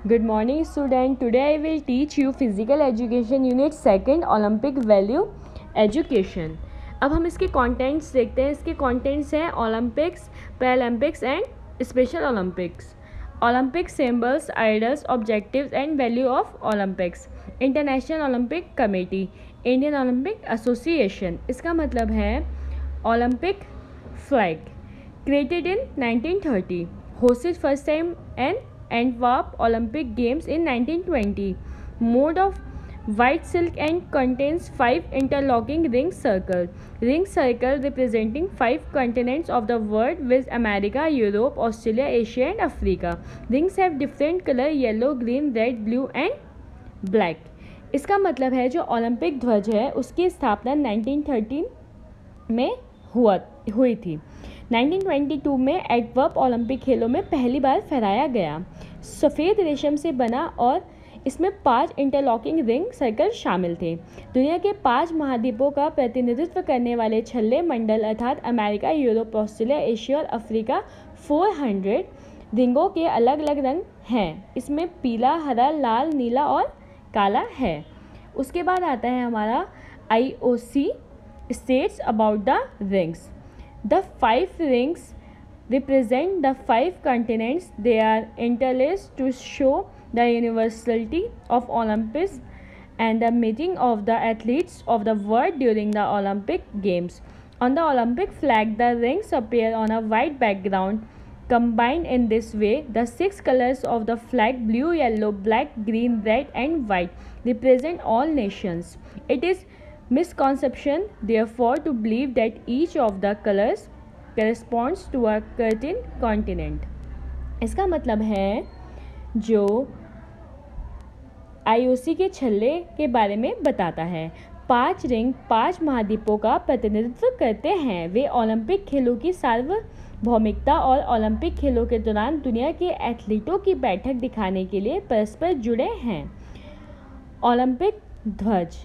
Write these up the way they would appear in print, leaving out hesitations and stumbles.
Good morning student. Today I will teach you Physical Education Unit 2 Olympic Value Education. अब हम इसके contents देखते हैं. इसके कंटेंट्स हैं Olympics, Paralympics and special Olympics. Olympic symbols, idols, objectives and value of Olympics. International Olympic committee, Indian Olympic association. इसका मतलब है Olympic flag created in 1930, hosted first time in Antwerp Olympic Games in 1920. Mode of white silk and contains 5 interlocking ring circle. Ring circle representing 5 continents of the world with America, Europe, Australia, Asia and Africa. Rings have different color: yellow, green, red, blue and black. इसका मतलब है जो Olympic ध्वज है उसकी स्थापना 1913 में हुई थी. 1922 में एंटवर्प ओलंपिक खेलों में पहली बार फहराया गया. सफ़ेद रेशम से बना और इसमें 5 इंटरलॉकिंग रिंग सर्कल शामिल थे. दुनिया के 5 महाद्वीपों का प्रतिनिधित्व करने वाले छल्ले मंडल अर्थात अमेरिका, यूरोप, ऑस्ट्रेलिया, एशिया और अफ्रीका 400 रिंगों के अलग अलग रंग हैं. इसमें पीला, हरा, लाल, नीला और काला है. उसके बाद आता है हमारा IOC states about the rings. The 5 rings represent the 5 continents. They are interlaced to show the universality of Olympics and the meeting of the athletes of the world during the Olympic Games. On the Olympic flag, the rings appear on a white background. Combined in this way, the 6 colors of the flag, blue, yellow, black, green, red and white, represent all nations. It is misconception therefore to believe that each of the colors corresponds to a certain continent. इसका मतलब है जो IOC के छल्ले के बारे में बताता है. 5 रिंग 5 महाद्वीपों का प्रतिनिधित्व करते हैं. वे ओलंपिक खेलों की सार्वभौमिकता और ओलंपिक खेलों के दौरान दुनिया के एथलीटों की बैठक दिखाने के लिए परस्पर जुड़े हैं. ओलंपिक ध्वज,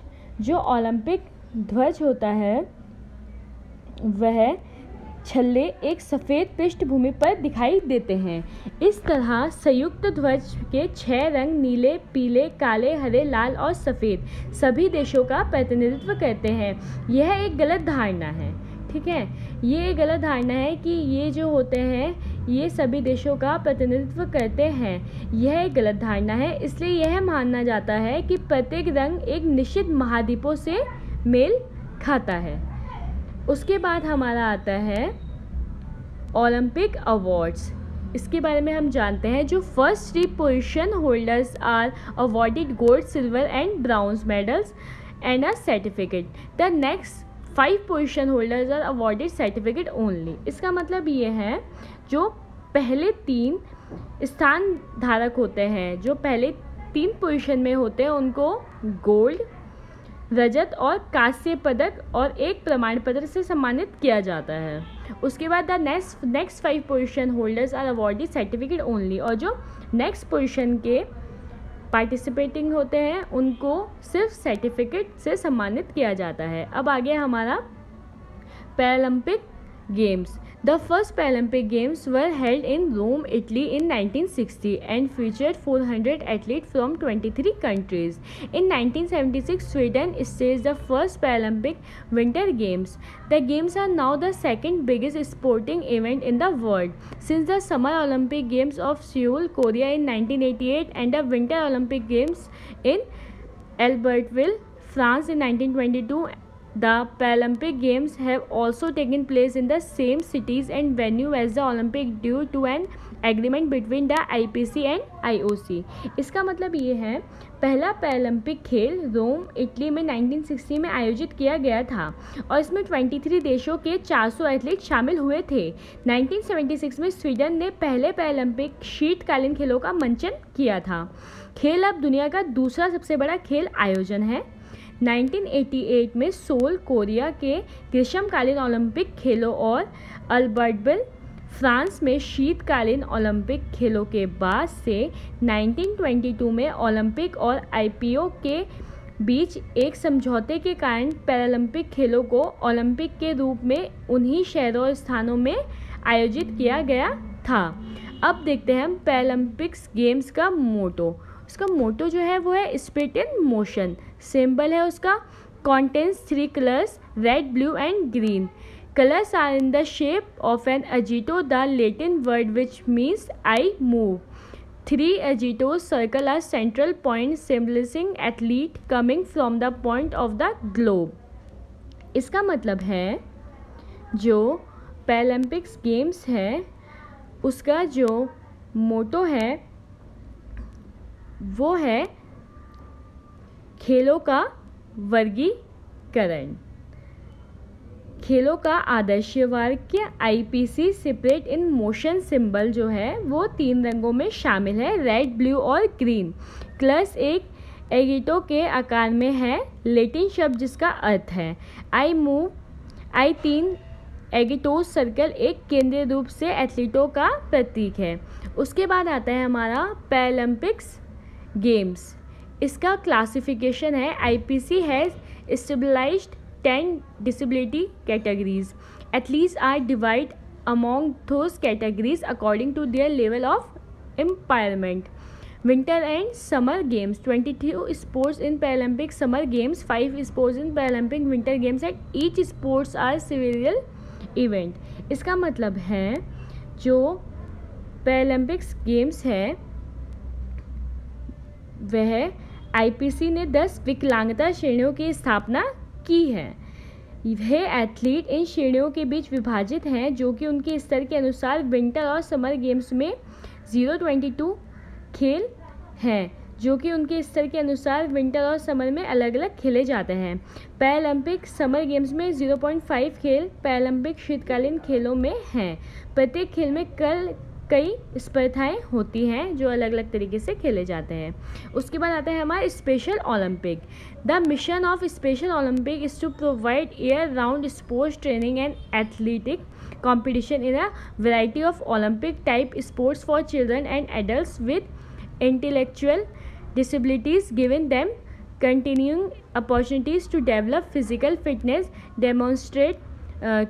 जो ओलंपिक ध्वज होता है वह छल्ले एक सफ़ेद पृष्ठभूमि पर दिखाई देते हैं. इस तरह संयुक्त ध्वज के 6 रंग नीले, पीले, काले, हरे, लाल और सफ़ेद सभी देशों का प्रतिनिधित्व करते हैं. यह एक गलत धारणा है. ठीक है, ये एक गलत धारणा है कि ये जो होते हैं ये सभी देशों का प्रतिनिधित्व करते हैं. यह एक गलत धारणा है. इसलिए यह माना जाता है कि प्रत्येक रंग एक निश्चित महाद्वीपों से मेल खाता है. उसके बाद हमारा आता है ओलंपिक अवार्ड्स. इसके बारे में हम जानते हैं. जो first 3 position holders are awarded gold, silver and bronze medals and a certificate. The next 5 position holders are awarded certificate only. इसका मतलब ये है जो पहले 3 स्थान धारक होते हैं, जो पहले 3 पोजीशन में होते हैं उनको गोल्ड, रजत और कांस्य पदक और एक प्रमाण पत्र से सम्मानित किया जाता है. उसके बाद the next 5 position holders are awarded certificate only. और जो नेक्स्ट पोजीशन के पार्टिसिपेटिंग होते हैं उनको सिर्फ सर्टिफिकेट से सम्मानित किया जाता है. अब आगे हमारा Paralympic games. The first Paralympic Games were held in Rome, Italy in 1960 and featured 400 athletes from 23 countries. In 1976, Sweden staged the first Paralympic Winter Games. The Games are now the second biggest sporting event in the world. Since the Summer Olympic Games of Seoul, Korea in 1988 and the Winter Olympic Games in Albertville, France in 1922, the Paralympic Games have also taken place in the same cities and venue as the Olympic due to an agreement between the IPC and IOC. इसका मतलब ये है पहला Paralympic खेल रोम, Italy में 1960 में आयोजित किया गया था और इसमें 23 देशों के 400 एथलीट शामिल हुए थे. 1976 में स्वीडन ने पहले पैरालंपिक शीतकालीन खेलों का मंचन किया था. खेल अब दुनिया का दूसरा सबसे बड़ा खेल आयोजन है. 1988 में सोल, कोरिया के ग्रीष्मकालीन ओलंपिक खेलों और अल्बर्टविल, फ्रांस में शीतकालीन ओलंपिक खेलों के बाद से 1922 में ओलंपिक और IPO के बीच एक समझौते के कारण पैरालंपिक खेलों को ओलंपिक के रूप में उन्हीं शहरों और स्थानों में आयोजित किया गया था. अब देखते हैं हम पैरालंपिक्स गेम्स का मोटो। उसका मोटो जो है वो है स्पिरिट इन मोशन। सिंबल है उसका contains 3 colors, red, blue and green. Colors are in the shape of an agito, the Latin word which means I move. 3 agitos circle a central point symbolizing athlete coming from the point of the globe. इसका मतलब है जो Paralympics games है उसका जो मोटो है वो है खेलों का वर्गीकरण। खेलों का आदर्श वाक्य IPC separate in motion symbol जो है वो 3 रंगों में शामिल है, रेड, ब्लू और ग्रीन। कलर्स एक एगिटो के आकार में है, लैटिन शब्द जिसका अर्थ है आई मूव। आई 3 एगिटोस सर्कल एक केंद्रीय रूप से एथलीटों का प्रतीक है। उसके बाद आता है हमारा पैरालंपिक्स गेम्स। इसका क्लासिफिकेशन है IPC has stabilized 10 disability categories. Athletes are divided among those categories according to their level of impairment. Winter and Summer Games, 22 sports in Paralympic Summer Games, 5 sports in Paralympic Winter Games and each sports are several event. इसका मतलब है जो Paralympics games है वह IPC ने 10 विकलांगता श्रेणियों की स्थापना की है। यह एथलीट इन श्रेणियों के बीच विभाजित हैं जो कि उनके स्तर के अनुसार विंटर और समर गेम्स में 0-22 खेल हैं जो कि उनके स्तर के अनुसार विंटर और समर में अलग अलग खेले जाते हैं। पैरालंपिक समर गेम्स में 0.5 खेल पैरालंपिक शीतकालीन खेलों में हैं। प्रत्येक खेल में कई स्पर्धाएं होती हैं जो अलग अलग तरीके से खेले जाते हैं। उसके बाद आता है हमारा special Olympic. The mission of special Olympic is to provide year round sports training and athletic competition in a variety of Olympic type sports for children and adults with intellectual disabilities, giving them continuing opportunities to develop physical fitness, demonstrate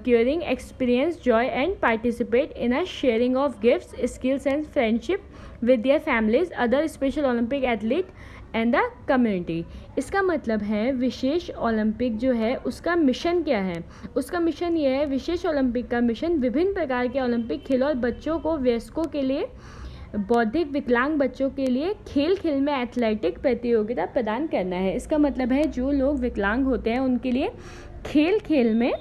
curing experience joy and participate in a sharing of gifts, skills and friendship with their families, other special Olympic athlete and the community. इसका मतलब है विशेष Olympic जो है उसका mission क्या है। उसका mission ये है, विशेष ओलंपिक का मिशन विभिन्न प्रकार के ओलंपिक खेलों और बच्चों को, वयस्कों के लिए, बौद्धिक विकलांग बच्चों के लिए खेल खेल में एथलेटिक प्रतियोगिता प्रदान करना है। इसका मतलब है जो लोग विकलांग होते हैं उनके लिए खेल खेल में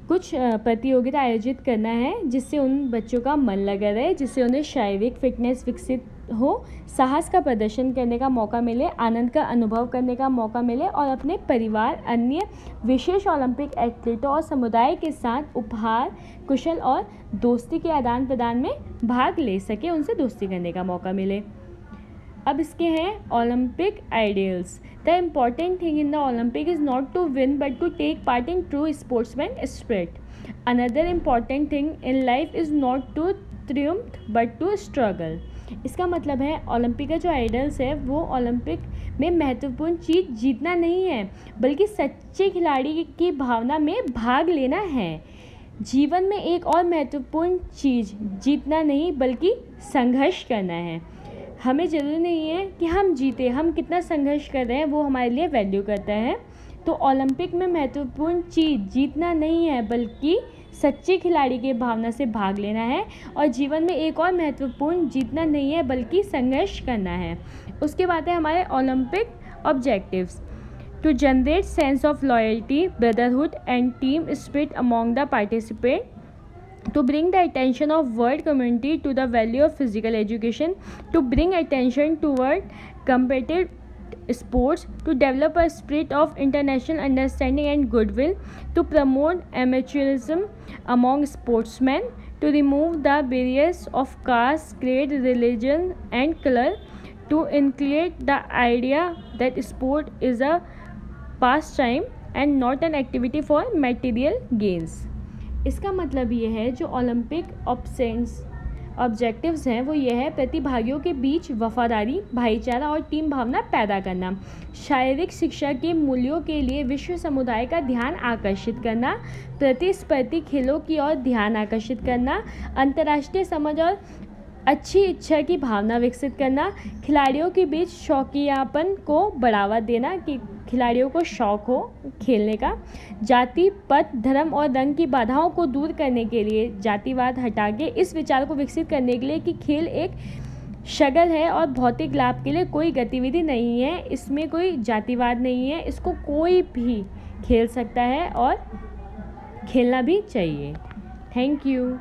कुछ प्रतियोगिता आयोजित करना है जिससे उन बच्चों का मन लगा रहे, जिससे उन्हें शारीरिक फिटनेस विकसित हो, साहस का प्रदर्शन करने का मौका मिले, आनंद का अनुभव करने का मौका मिले और अपने परिवार, अन्य विशेष ओलंपिक एथलीटों और समुदाय के साथ उपहार, कुशल और दोस्ती के आदान प्रदान में भाग ले सके, उनसे दोस्ती करने का मौका मिले। अब इसके हैं Olympic ideals. The important thing in the Olympic is not to win but to take part in true sportsman spirit. Another important thing in life is not to triumph but to struggle. इसका मतलब है Olympic का जो idols है वो Olympic में महत्वपूर्ण चीज़ जीतना नहीं है बल्कि सच्चे खिलाड़ी की भावना में भाग लेना है। जीवन में एक और महत्वपूर्ण चीज़ जीतना नहीं बल्कि संघर्ष करना है। हमें ज़रूरी नहीं है कि हम जीते, हम कितना संघर्ष कर रहे हैं वो हमारे लिए वैल्यू करता है। तो ओलंपिक में महत्वपूर्ण चीज़ जीतना नहीं है बल्कि सच्चे खिलाड़ी की भावना से भाग लेना है, और जीवन में एक और महत्वपूर्ण जीतना नहीं है बल्कि संघर्ष करना है। उसके बाद है हमारे Olympic objectives. To generate sense of loyalty, brotherhood and team spirit among the participant, to bring the attention of world community to the value of physical education, to bring attention toward competitive sports, to develop a spirit of international understanding and goodwill, to promote amateurism among sportsmen, to remove the barriers of caste, creed, religion and color, to inculcate the idea that sport is a pastime and not an activity for material gains। इसका मतलब ये है जो Olympic objectives हैं वो ये है प्रतिभागियों के बीच वफादारी, भाईचारा और टीम भावना पैदा करना, शारीरिक शिक्षा के मूल्यों के लिए विश्व समुदाय का ध्यान आकर्षित करना, प्रतिस्पर्धी खेलों की ओर ध्यान आकर्षित करना, अंतर्राष्ट्रीय समझ और अच्छी इच्छा की भावना विकसित करना, खिलाड़ियों के बीच शौकियापन को बढ़ावा देना कि खिलाड़ियों को शौक हो खेलने का, जाति, पद, धर्म और रंग की बाधाओं को दूर करने के लिए जातिवाद हटा के इस विचार को विकसित करने के लिए कि खेल एक शगल है और भौतिक लाभ के लिए कोई गतिविधि नहीं है, इसमें कोई जातिवाद नहीं है, इसको कोई भी खेल सकता है और खेलना भी चाहिए। Thank you.